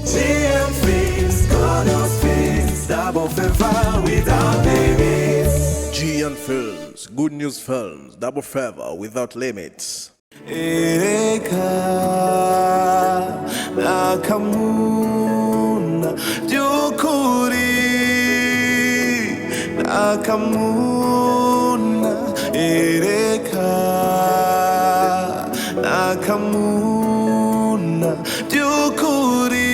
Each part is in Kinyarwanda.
GM Films, good news films, double favor without limits. GM Films, good news films, double favor without limits. Ereka nakamuna jukuri nakamuna ereka nakamuna jukuri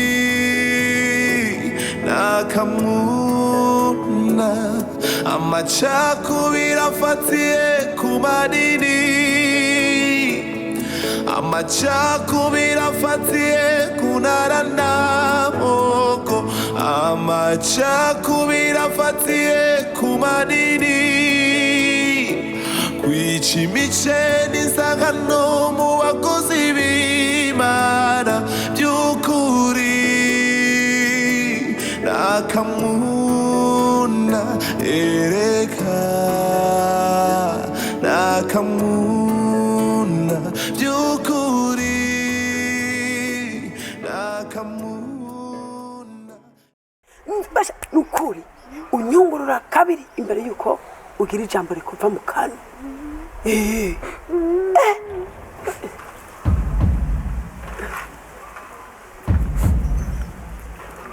nakamuna amacakubiri afatiye ku madini amacakubiri afatiye ku ntara n'amoko amacakubiri afatiye ku madini kwica imice n'isangano mu bakozi b'Imana by'ukuri nakamuna ereka nakamuna by'ukuri nakamuna mbasha nukuri unyungurura kabiri imbere yuko ugira ijambo rikuva mu kanwa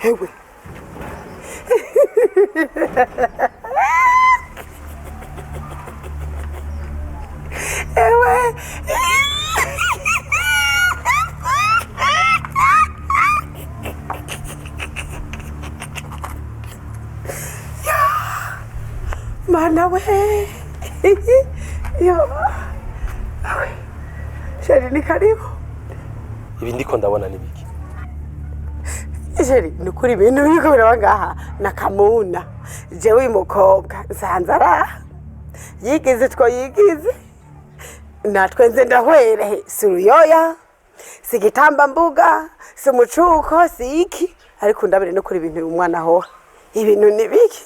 hewe ewe mana we yo sheri ni karibu ibi ndiko ndabona nibiki sheri nukuri ibintu biriko biraba ngaha nakamuna jewe uyu mukobwa nsanzara yigize two yigize natwe nze ndahwere si uruyoya si igitambambuga si umucuko si iki ariko ndabire no kuri ibintu umwana ahoha ibintu nibiki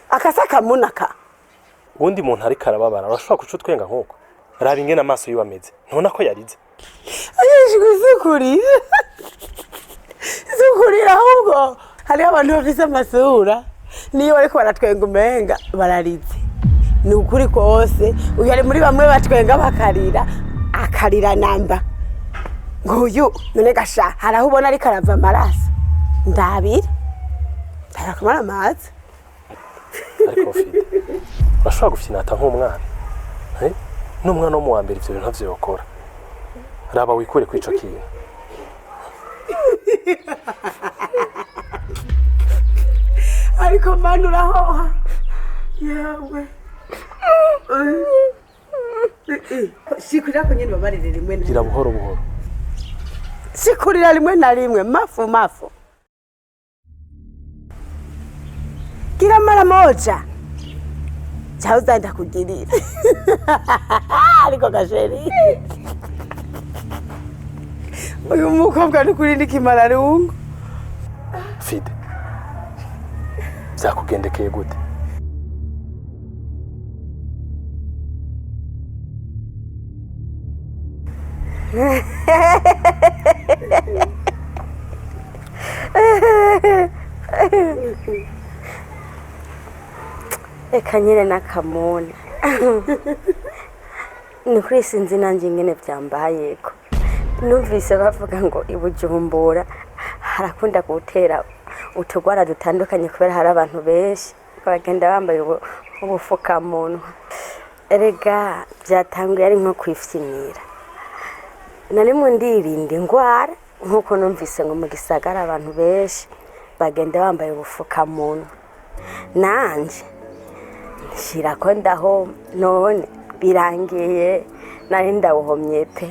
akasa kamunaka undi muntu ariko arababara urashobora kuca utwenga nk'uko raba ingene amaso yiwe ameze ntubona ko yarize ayishwe zikurira ahubwo hariho abantu bafise amasura niyo bariko baratwenga umenga bararize ni ukuri kose uyu ari muri bamwe batwenga bakarira akarira namba nguyu none gasha haraho ubona ariko arava amaraso ndabira arakamara amazi ariko fide urashobora gufinata nk'umwana n'umwana wo mu wa mbere ivyo bintu ntavyo yokora raba wikure kw'ico kintu ariko manu urahoha yawe shikurira ko nyene babarire rimwe na gira buhoro buhoro shikurira rimwe na rimwe mafu gira mara moja chauza ndakugirira ariko gasheri uyu mukobwa n'ukuri ndikimara rungu fide byakugendekeye gute Eka nyine nakamuna nukuri sinzi nanjye ingene byambayeko numvise bavuga ngo ibujumbura harakunda gutera utugwara dutandukanye kubera hari abantu benshi bagenda bambaye ubufukamunwa erega byatanguye ari nko kwifyinira nari mu ndirinda ingwara nkuko numvise ngo mu gisagara abantu benshi bagenda bambaye ubufukamunwa nanje shira ko ndaho none birangiye nari ndawuhomye pe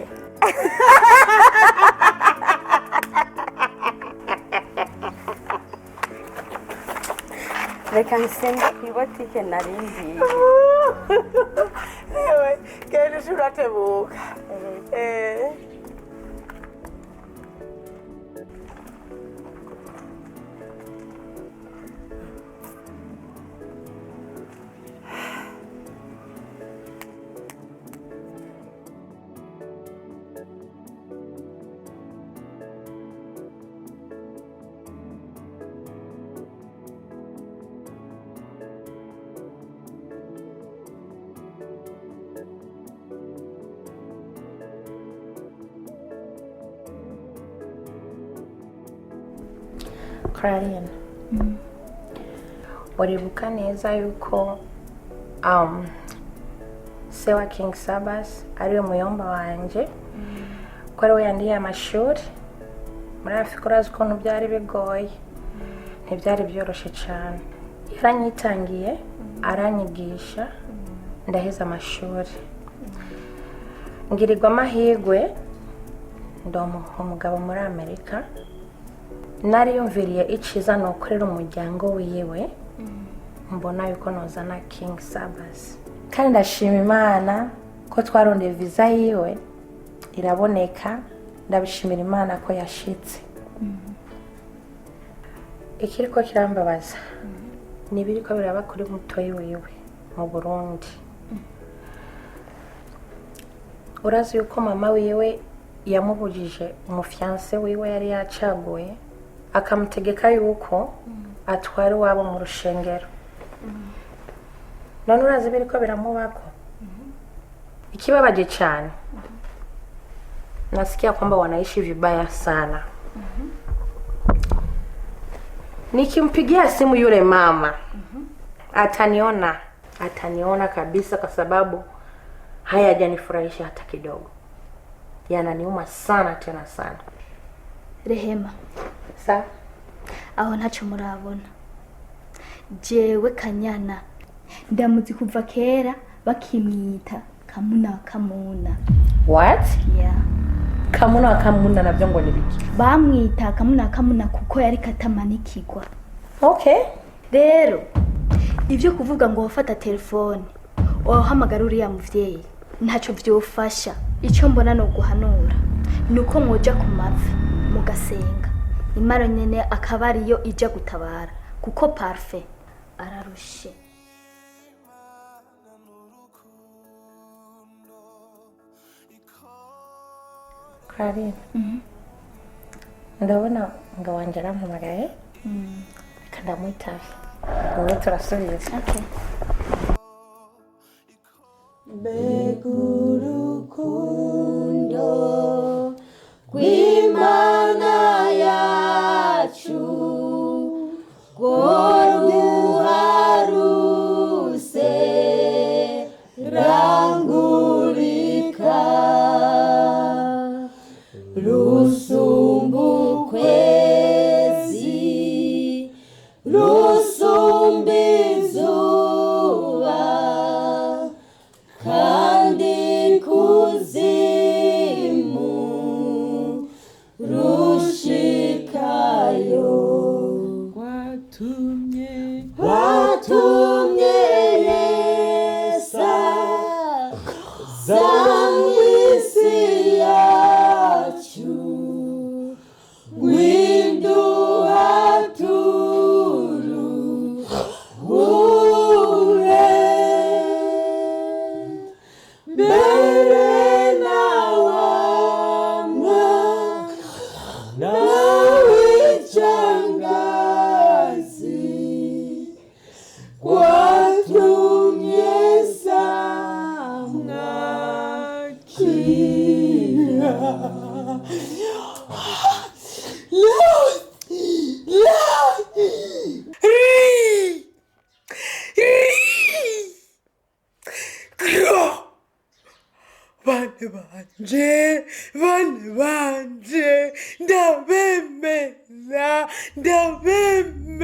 reka nsenga kwibotike narindiye ewe kene shuratebuka Clarine. Uribuka neza yuko se wa King Sabas ariwe muyomba wanje ko ariwe yandiye amashuri muri Afurika urazi ukuntu byari bigoye ntibyari byoroshye cyane yaranyitangiye aranyigisha ndaheza amashuri ngirirwa amahirwe ndomuha umugabo muri Amerika nari yumviriye iciza nokorera umuryango wiwe mbona yuko nozana King Sabas kandi ndashima Imana ko twarondeye visa yiwe iraboneka ndabishimira Imana ko yashitse ikiriko kirambabaza nibiriko biraba kuri mutoyi wiwe mu Burundi urazi yuko mama wiwe yamubujije umufiance wiwe yari yacaguye akamutegeka yuko atwara wabo mu rushengero none urazi biriko biramubako ikibabaje cyane nasikia kwamba wanaishi vibaya sana nikimpigia simu yule mama ataniona kabisa kwa sababu hayajanifurahisha hata kidogo yananiuma sana tena sana Rehema sa aho ntacyo murabona jewe Kanyana ndamuzi kuva kera bakimwita Kamuna what yeah Kamuna nabyo ngo nibiki bamwita Kamuna kuko yari katamanikirwa okay rero ivyo kuvuga ngo wafata telefone wahamagara uriya muvyeyi ntacyo vyofasha icyo mbona no guhanura nuko mwoja ku mavi mugasenga imaro nyene akaba ariyo ija gutabara kuko parfait ararushe Clarine ndabona ngo wanje arampamagaye kandamwitabe ubu turasubiza okay Begurukundo kw'Imana yacu rworuharuse rangurika rusumba ukwezi rusumba izuba kandi kuzimu rushikayo watumye Yesa zamwisi yacu winduhaturu hure mbere nawamwa nawichangazi kwatumye samwakira Bane banje ndabemera ndabemera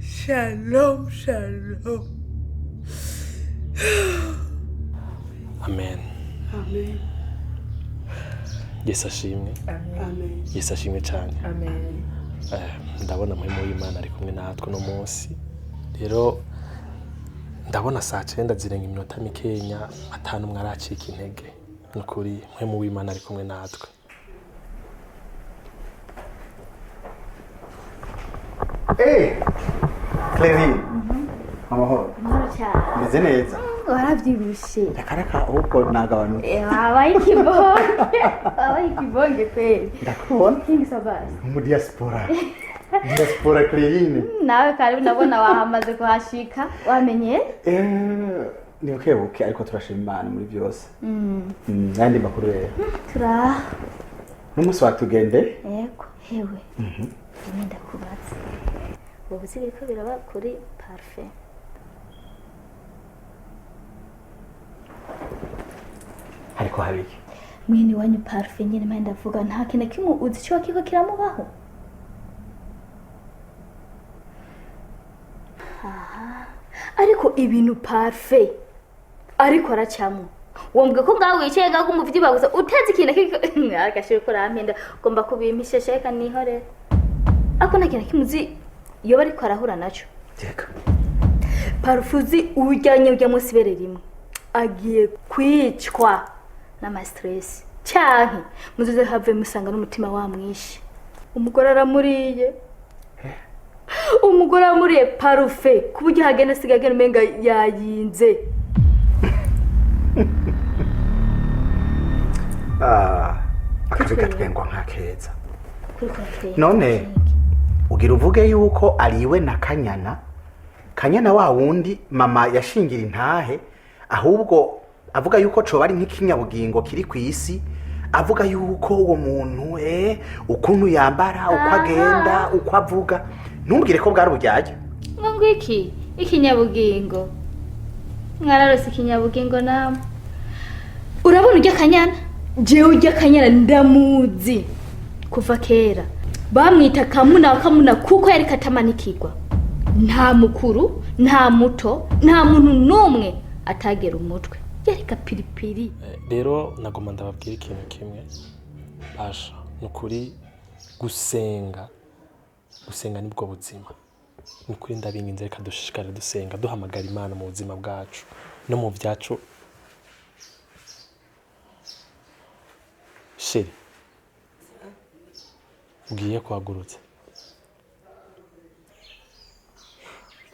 shalom amen amen Yesu ashimwe amen Yesu ashimwe cyane amen ndabona muhimo w'Imana ari kumwe natwe no munsi rero ndabona saa 9 zirenga iminota mikenya atanu mwaracika intege nukuri muhimo w'Imana ari kumwe natwe Clarine amahoro cyane meze neza waravyibushe akaraka ahubwo nagabanutse wabaye ikibonge kweli ndakubona King Sabas mu diaspora Diaspora Cleline. nawe karibu nabona wahamaze kuhashika wamenye Ni buke ariko turashima Imana muri byose. Nandi makuru rero. tura N'umunsi watugende? yego hewe nenda kubaza ubu ziriko biraba kuri parfait Ariko habiki. mwene wanyu parfait nyine mpande ndavuga nta kintu kimwe uzi cyo kiko kiramubaho. Ariko ibintu parfait ariko aracamwe wombwe ko ngawe wicaye ngaho umuvyi bagusa uteze ikintu kiko agashire ko rampenda ugomba kubimpisha sheka nihore ako nta kintu kimuzi iyo bari ko arahura naco Teka. parufuzi ujyanye ujya munsi bere rimwe agiye kwicwa n'ama stress cyanke muzuze have musanga n'umutima wamwishe umugore aramuriye umugore amuriye parufe kuburyo hagenda sigagenda umenga yayinze akaziga twengwa nk'akeza. None ugira uvuge yuko ariwe na Kanyana wa wundi mama yashingira intahe ahubwo avuga yuko coba ari nk'ikinyabugingo kiri ku isi avuga yuko uwo muntu ukuntu yambara uko agenda uko avuga ntumbwire ko bwari ubujyaje ngo iki ikinyabugingo mwararose ikinyabugingo namwe urabona ujya Kanyana jewe ujya Kanyana ndamuzi kuva kera bamwita kamuna kuko yari katamanikirwa nta mukuru nta muto nta muntu numwe atagera umutwe yari kapiripiri. Rero nagoma ndababwira ikintu kimwe basha nukuri gusenga nibwo buzima nukuri ndabinginze reka dushishikare dusenga duhamagara Imana mu buzima bwacu no mu byacu. Sheri ugiye kuhagurutse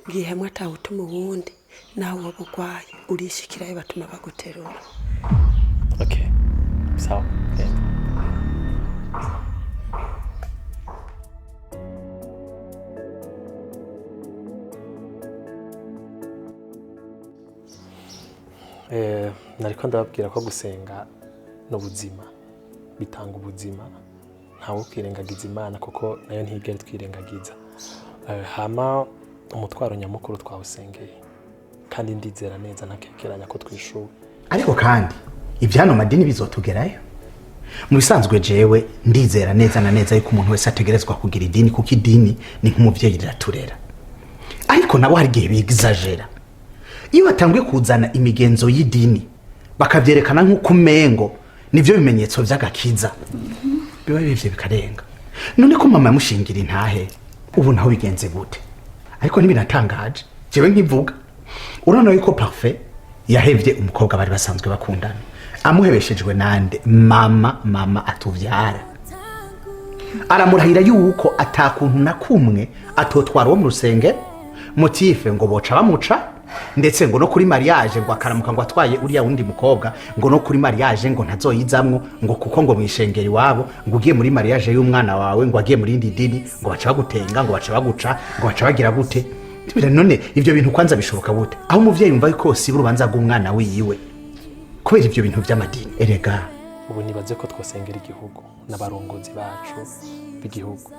ngiye mwata utuma wundi nawe wabugwaye urishikirayo batuma baguterura. Okay, sawa. Nariko ndababwira ko gusenga n'ubuzima bitanga ubuzima ntawe kwirengagiza Imana kuko nayo ntigere twirengagiza. Hama umutwaro nyamukuru twawusengeye kandi ndizera neza nakekeranya ko twishuwe. Ariko kandi ibyano madini bizotugerayo mu bisanzwe jewe ndizera neza na neza yuko umuntu wese ategerezwa kugira idini kuko idini ni nk'umuvyeyi riraturera. Ariko nabo hari gihe bigizajera iyo batanguye kuzana imigenzo y'idini bakavyerekana nk'uko umengo nivyo bimenyetso vy'agakiza biba bivye bikarenga. None ko mama yamushingira intahe ubu naho bigenze gute? Ariko nibinatangaje jewe nkivuga urabona yuko parfait yahevye umukobwa bari basanzwe bakundana amuhebeshejwe nande mama atuvyara aramurahira yuko atakuntu na kumwe atotwara wo mu rusenge motife ngo boca bamuca ndetse ngo no kuri mariage ngo akaramuka ngo atwaye uriya wundi mukobwa ngo no kuri mariage ngo ntazoyizamwo ngo kuko ngo mwishengeri wabo ngo ugiye muri mariage y'umwana wawe ngo agiye muri indi dini ngo baca bagutenga ngo baca baguca ngo baca bagira gute. Tibira none ivyo bintu kwanza bishoboka gute aho umuvyeyi yumva yuko si urubanza rw'umwana wiwe kubera ivyo bintu by'amadini. Erega ubu nibaze ko twosengera igihugu n'abarongozi bacu b'igihugu.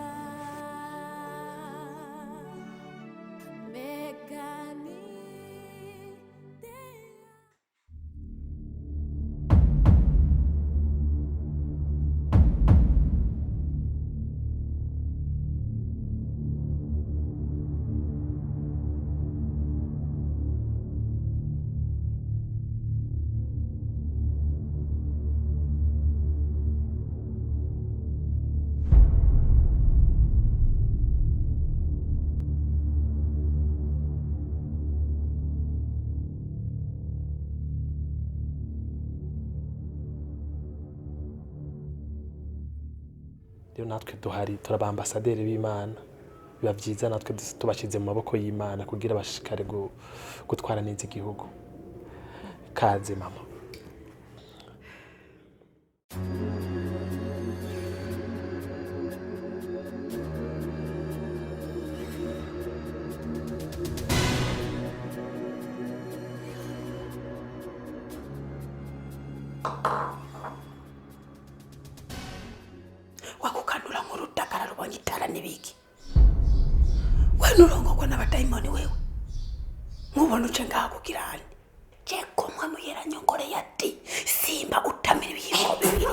Natwe duhari turaba ambasaderi b'Imana biba byiza natwe tubashize mu maboko y'Imana kugira bashikare gutwara neza igihugu. Kaze mama. none urongorwa n'abadayimoni wewe nkubona uce ngaha kugirani je ko mwe muyera nyongore yati simba utamira ibihimbo bibiri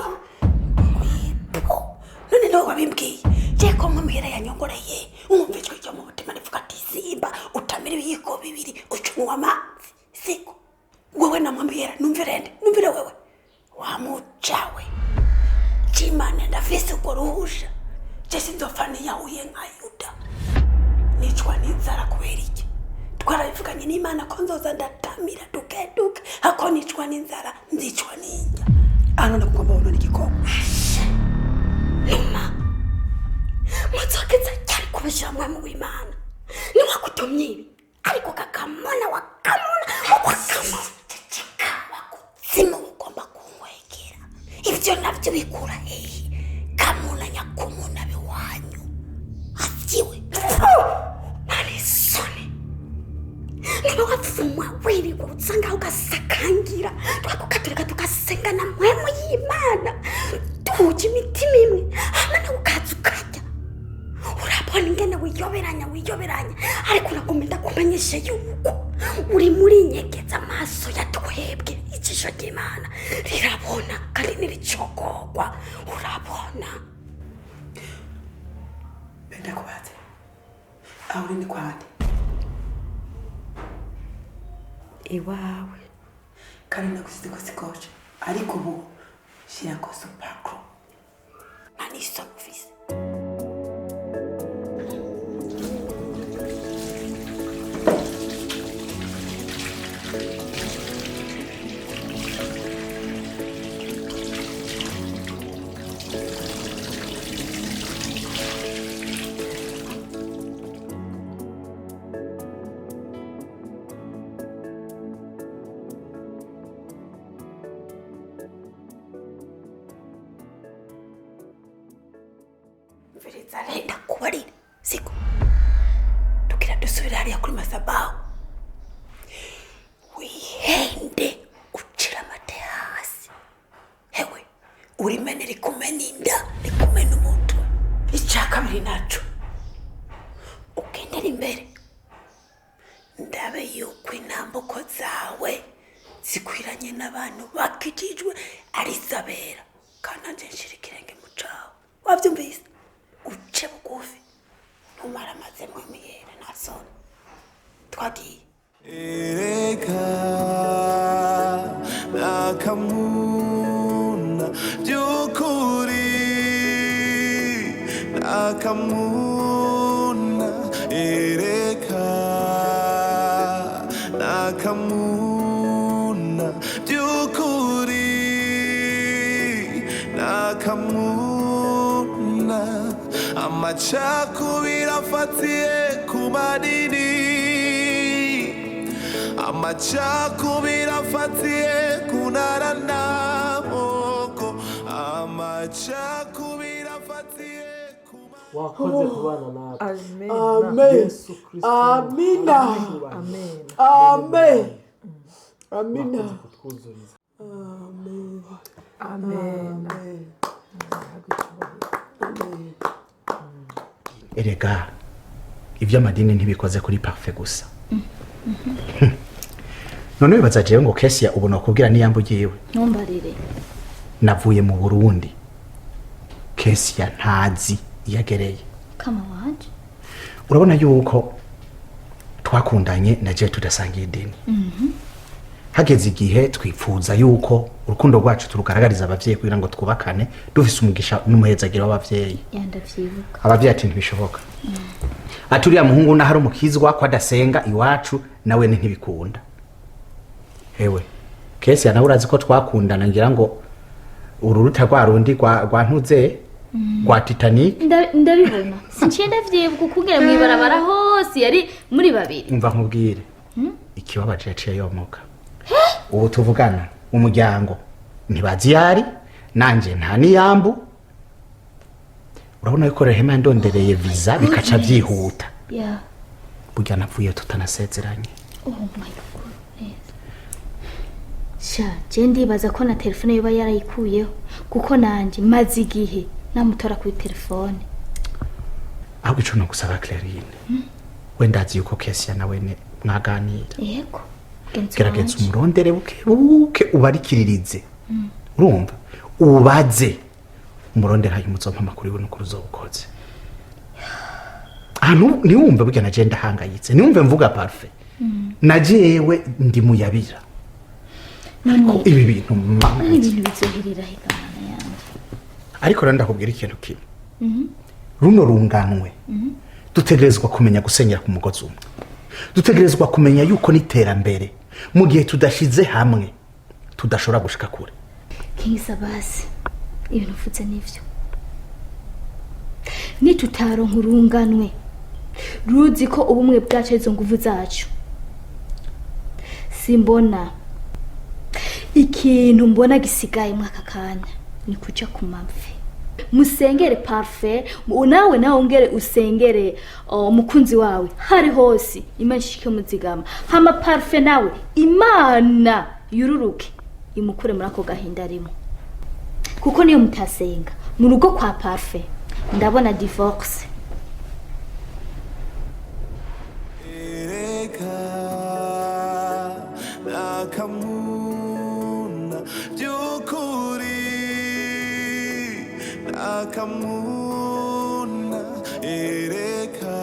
none nawe wabimbwiye je ko mwe muyera yanyongoreye umva icyo cyo mu mutima rivuga ati simba utamira ibihimbo bibiri ucunywa amazi siko wowe na mwe muyera numvire wewe wamucawe chimane ndafise uko ruhusha je sinzofana yahuye nka Yuda nicwa n'inzara kubera iki twarabivuganye n'Imana ko nzoza ndatamira dukeduke hako nicwa n'inzara nzicwa n'injya ano ndagomba ubona n'igikoko numa muzokeza cyari kubishira mwe mu Imana niwakutumye ibi ariko kakamona wakamona simu ugomba kunkwegera ivyo navyo bikura hehe kamuna nyakumuna biwanyu asiwe narisoni niba wapfumwa wirirwa usanga ugasakangira twakukaturika tugasenga na mpwemu y'Imana tuhuje imitima imwe hama nawe ukaza ukarya urabona ingene wiyoberanya ariko uragomba kumenyesha yuko uri muri nyegeza amaso ya twebwe ijisho ry'Imana rirabona kandi niricogorwa urabona benda kubaze aho uri ni kwande iwawe kandi nagusize ko sikoje ariko ubu shira ko supakro mani sofisi Leta kubarira siko tukira dusubira hariya kuri Masabao wihende ucira amate hasi hewe urimene rikumena inda rikumena umutwe icya kabiri naco ugendera imbere ndabe yuko intambuko zawe zikwiranye n'abantu bakijijwe ari Isabela kandi nje nshira ikirenge mu cawe wavyumvise uce bugufi ntumara amaze mwemiyera nasoni twagiye ereka nakamuna byukuri nakamuna ereka nakamuna byukuri nakamuna amacakubiri afatiye ku madini amacakubiri afatiye ku ntara n'amoko amacakubiri afatiye ku wakoze kubana natwe Amen. Yesu Kristo Amina. amen Amen. Amina. wakoze kutwuzuriza Amen. amen erega iby'amadini ntibikoze kuri parfait gusa none wibaza jewe ngo Kesia ubu nokubwira niyambo giwe ntumbarire navuye mu Burundi Kesia ntazi yagereye kama wanje urabona yuko twakundanye na je tudasangiye idini hageze igihe twipfuza yuko urukundo rwacu turugaragariza abavyeyi kugira ngo twubakane dufise umugisha n'umuhezagiro w'abavyeyi yandavyibuka abavyeyi ati ntibishoboka ati uriya muhungu na hari umukizwa ko adasenga iwacu nawe ntibikunda hewe Kesia nawe urazi ko twakundana ngira ngo ururuta rwa rundi rwa ntuze rwa Titanic ndabibona sinciye ndavyibuka ukugera mwibarabara hose yari muri babiri umva nkubwire ikibabaje yaciye yomoka ubu tuvugana umuryango ntibazi yari nanje nta niyambu urabona yuko Rehema ndondereye visa bikaca byihuta ya burya napfuye tutanasezeranye oh my goodness sha je ndibaza ko na telefone yoba yarayikuyeho kuko nanje maze igihe namutora kuri telefone ahubwo ico no gusaba Clarine wendazi yuko Kesia nawe ne mwaganira yego gerageza umurondere buke ubarikiririze urumva ubaze umurondera hayo muzompa makuru ibone ko uzobukoze niwumve burya naje ndahangayitse niwumve mvuga parfait najewe ndi muyabira ibi bintu bizohirira higana yanjye ariko randa kubwira ikintu kimwe runo runganwe dutegerezwa kumenya gusenyera ku mugozi umwe dutegerezwa kumenya yuko niterambere mu gihe tudashize hamwe tudashobora gushika kure Kingsabasi ibintu ufutse nivyo nitutaronka urunganwe ruzi ko ubumwe bwacu izo nguvu zacu simbona ikintu mbona gisigaye mwaka kanya ni kuja ku mavi musengere parfait nawe ongere usengere umukunzi wawe hari hose Imana ishike muzigama hama parfait nawe Imana yururuke imukure muri ako gahinda arimo kuko niyo mutasenga mu rugo kwa parfait ndabona divorce Nakamuna ereka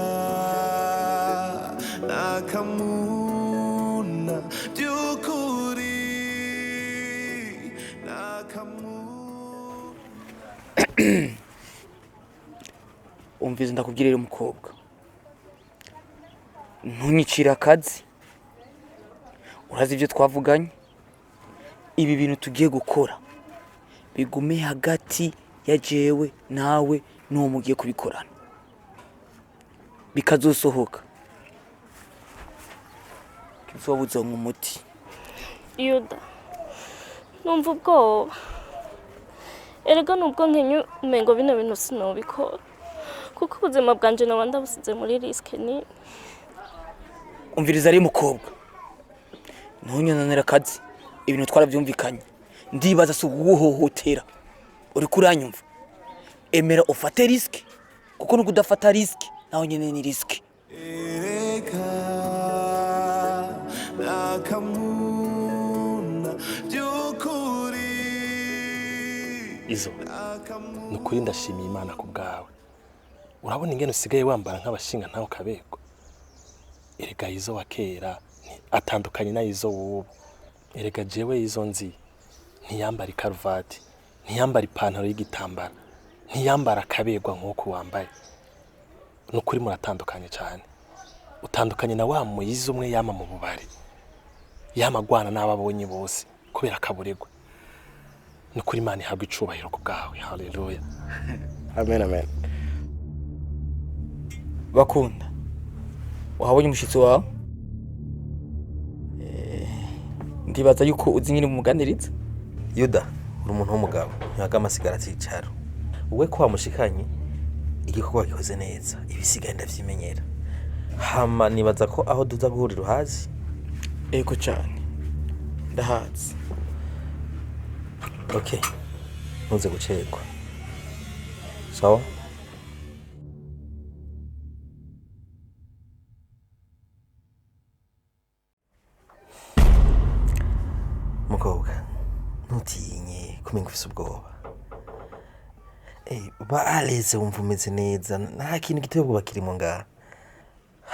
nakamuna byukuri nakamuna umvize ndakubwirira umukobwa ntunyicira akazi urazi ibyo twavuganye ibi bintu tugiye gukora bigume hagati ya jewe nawe n'uwo mugiye kubikorana bikazosohoka kizobuza nk'umuti Yuda numva ubwoba erega nubwo nkenye umengo bino bintu sinobikora kuko ubuzima bwanje nawe ndabusize muri riske ni umviriza ari mukobwa ntunyonanira akazi ibintu twarabyumvikanye ndibaza se uguhohotera uri kuranyumva emera ufate riske kuko nuko udafata riske naho nyene ni riske izo nukuri ndashimiye Imana ku bwawe urabona ingene usigaye wambara nk'abashinga ntaho kabego erega izo wakera atandukanye na izo wubu erega jewe izo nzi ntiyambara ikaruvati ntiyambara ipantaro y'igitambara ntiyambara akabegwa nk'uko wambaye nukuri muratandukanye cyane utandukanye na wa muyizi umwe yama mu bubari yamagwana n'ababonye bose kubera kaburegwa nukuri Imana ihabwa icubahiro ku bwawe haleluya amen amen bakunda wahabonye umushitsi wawe ndibaza yuko uzi nyine umuganiriza Yuda uri umuntu w'umugabo nyaga amasigara cyicaro uwe ko wamushikanye igikorwa gikoze neza ibisigaye ndavyimenyera hama nibaza ko aho duza guhurira uhazi ego cyane ndahazi okay ntuze gucekwa sawa mukobwa ntutinye kumenga ufise ubwoba baaleze wumva umeze neza nta kintu giteye ubwoba kirimo ngaha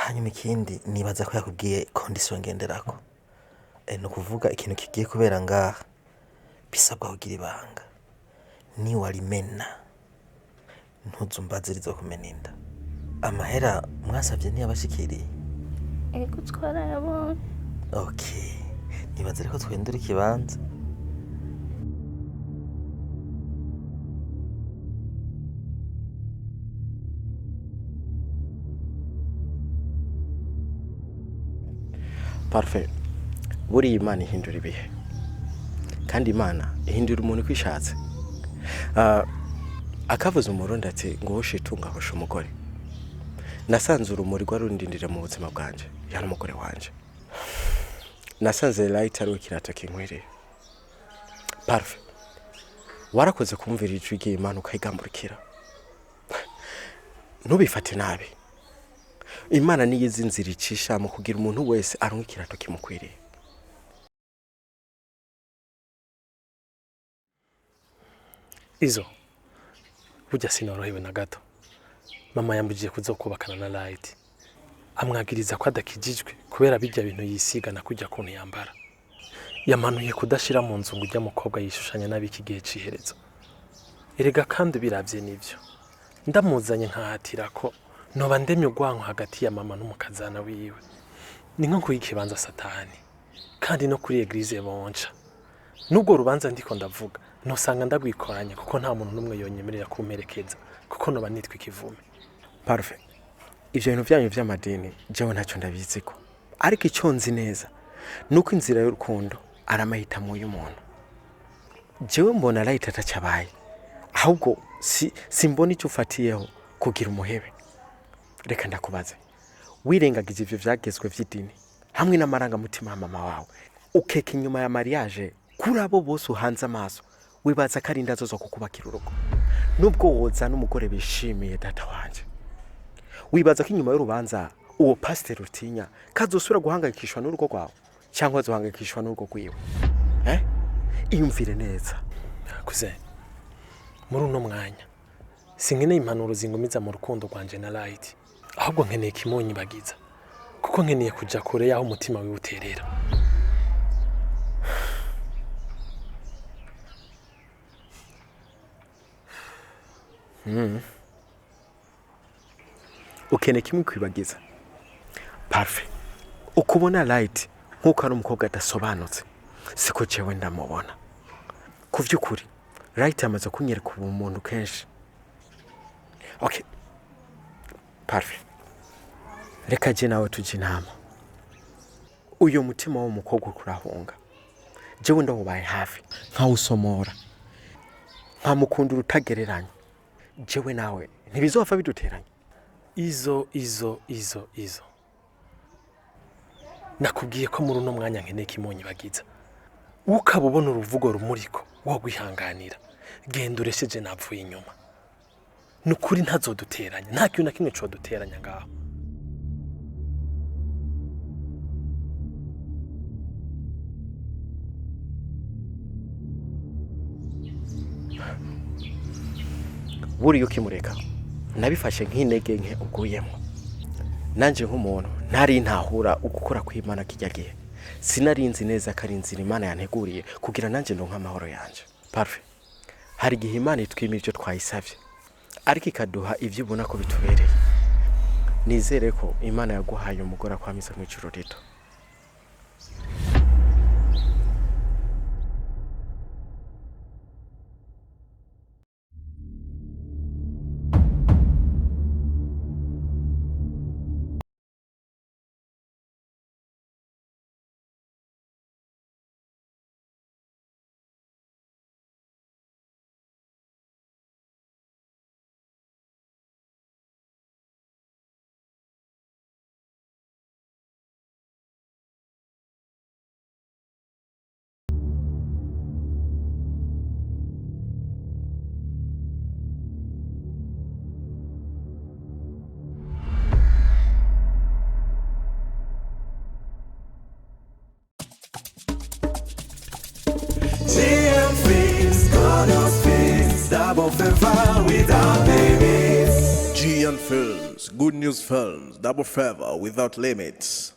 hanyuma ikindi nibaza ko yakubwiye condition ngenderako no kuvuga ikintu kigiye kubera ngaha bisabwa kugira ibanga ni warimena ntuzumbaze rizo kumena inda amahera mwasavye ntiyabashikiriye ego twarayabonye okay nibaze reko twendura ikibanza parfait buri Imana ihindura ibihe kandi Imana ihindura umuntu kwishatse akavuza umurundi ati ngo ushitunga hosha umugore nasanze urumuri rwarundindira mu buzima bwanje yana umugore wanje nasanze light ari ukirata kinkwiriye parfait warakoze kumvira ijwi ry'Imana ukayigamburikira ntubifate nabi imana niyo izi inzira icisha mu kugira umuntu wese aronka ikirato kimukwiriye. Izo burya sinorohewe na gato. Mama yambujije kuzokubakana na Light, amwagiriza ko adakijijwe kubera bijya bintu yisiga na kujya kuntu yambara. Yamanuye kudashira mu nzu ngo ujya mukobwa yishushanya n'abiki gihe ciherezo. Erega kandi biravye nivyo. Ndamuzanye nkahatira ko noba ndemye ugwanko hagati ya mama n'umukazana wiwe. Ni nko kuyikibanza Satani kandi no kuri eglise bonca. Nubwo rubanza ndiko ndavuga nosanga ndagwikoranya kuko nta muntu numwe yonyemerera kumperekeza kuko noba nitwa ikivume. Parfait. Ivyo bintu byanyu vy'amadini jewe ntacyo ndabiziko. Ariko icyo nzi neza nuko inzira y'urukundo aramahitamo y'umuntu. Jewe mbona Light atacabaye. Ahubwo simbona icyo ufatiyeho kugira umuhebe. Reka ndakubaze. Wirengagize ivyo vyagezwe vy'idini hamwe n'amaranga mutima ya mama wawe. Ukeka inyuma ya mariage kuri abo bose uhanze amaso. Wibaza ko ari indazo zo kukubakira urugo. Nubwo woza n'umugore bishimiye data wanje. Wibaza ko inyuma y'urubanza uwo pastor utinya kazosubira guhangayikishwa n'urugo rwawe cyangwa azohangayikishwa n'urugo rwiwe. Iyumvire neza. Kuze muri uno mwanya sinkeneye impanuro zingumiza mu rukundo rwanje na Light, ahubwo nkeneye kimonyi bagiza kuko nkeneye kuja kure yaho umutima wiwe uterera. Ukeneye kimwe kwibagiza. Parfait. Ukubona Light nkuko ari umukobwa adasobanutse siko jewe ndamubona. Kuvyukuri Light amaze kunyereka umuntu kenshi. Okay. Parfait. Reka je nawe tuje inama. Uyo mutima w'umukobwa kurahunga. Jewe ndawubaye hafi nkawusomora. Nkamukunda urutagereranya. Jewe nawe ntibizopfa biduteranya. Izo. Nakubwiye ko muri uno mwanya nkeneye kimonyi bagiza. Ukabubona uruvugo rumuriko wo gwihanganira. Genda uresheje napfuye inyuma. Nukuri ntazoduteranya. Nta kintu na kimwe cyo duteranya ngaho. Buri ukimureka nabifashe nk'intege nke uguyemo. Nanje nk'umuntu ntari ntahura ugukora kw'Imana kijya gihe. Sinarinzi neza ko ari inzira Imana yanteguriye kugira nanje ndonka amahoro yanje. Parfait. Hari gihe Imana itwimira icyo twayisavye ariko ikaduha ivyo ubona ko bitubereye. Nizere ko Imana yaguhaye umugore akwamiza mu ijuru rito. Double favor without limits. Gian Films, Good News Films, Double Favor without limits.